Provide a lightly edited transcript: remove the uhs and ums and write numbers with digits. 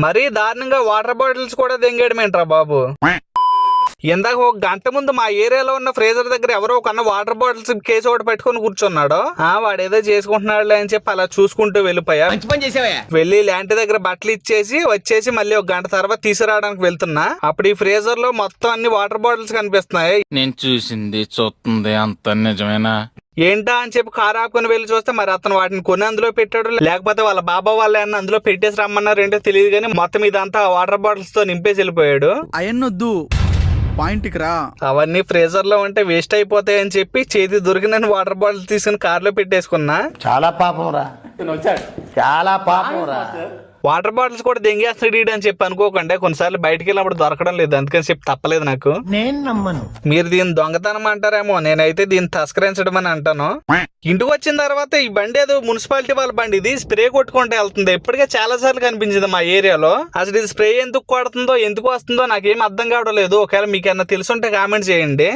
మరీ దారుణంగా water bottles కూడా దెంగేయడమేంట్రా బాబు. ఇందాక ఒక గంట ముందు మా ఏరియాలో ఉన్న ఫ్రీజర్ దగ్గర ఎవరో ఒక అన్న వాటర్ బాటిల్స్ కేసు ఒకటి పెట్టుకుని కూర్చున్నాడు. వాడేదో చేసుకుంటున్నాడు అని చెప్పి అలా చూసుకుంటూ వెళ్ళిపోయా. వెళ్ళి ల్యాండ్ దగ్గర బట్టలు ఇచ్చేసి వచ్చేసి మళ్ళీ ఒక గంట తర్వాత తీసుకురావడానికి వెళ్తున్నా. అప్పుడు ఈ ఫ్రీజర్ లో మొత్తం అన్ని వాటర్ బాటిల్స్ కనిపిస్తున్నాయి. నేను చూసింది చూస్తుంది అంత నిజమేనా ఏంటా అని చెప్పి కారు ఆపుకొని వెళ్ళి చూస్తే మరి అతను వాటిని కొని అందులో పెట్టాడు, లేకపోతే వాళ్ళ బాబా వాళ్ళ అందులో పెట్టేసి రమ్మన్నారు ఏంటో తెలియదు కానీ మొత్తం ఇదంతా వాటర్ బాటిల్స్ తో నింపేసి వెళ్ళిపోయాడు. అయన్నొద్దు, పాయింట్కి రా. అవన్నీ ఫ్రీజర్ లో ఉంటే వేస్ట్ అయిపోతాయి అని చెప్పి చేతి దొరికిన వాటర్ బాటిల్ తీసుకుని కార్లో పెట్టేసుకున్నా. చాలా పాపం రా, చాలా పాపం రా. వాటర్ బాటిల్స్ కూడా దెంగేస్తాడు అని చెప్పి అనుకోకండి, కొన్నిసార్లు బయటకు వెళ్ళినప్పుడు దొరకడం లేదు, అందుకని చెప్పి తప్పలేదు నాకు. నేను నమ్మను. మీరు దీన్ని దొంగతనం అంటారేమో, నేనైతే దీన్ని తస్కరించడం అని అంటాను. ఇంటికి వచ్చిన తర్వాత ఈ బండి ఏదో మున్సిపాలిటీ వాళ్ళ బండి, ఇది స్ప్రే కొట్టుకుంటే వెళ్తుంది. ఇప్పటికే చాలా సార్లు కనిపించింది మా ఏరియాలో. అసలు ఇది స్ప్రే ఎందుకు కొడుతుందో ఎందుకు వస్తుందో నాకేం అర్థం కావడం లేదు. ఒకవేళ మీకు ఏమన్నా తెలుసుంటే కామెంట్ చేయండి.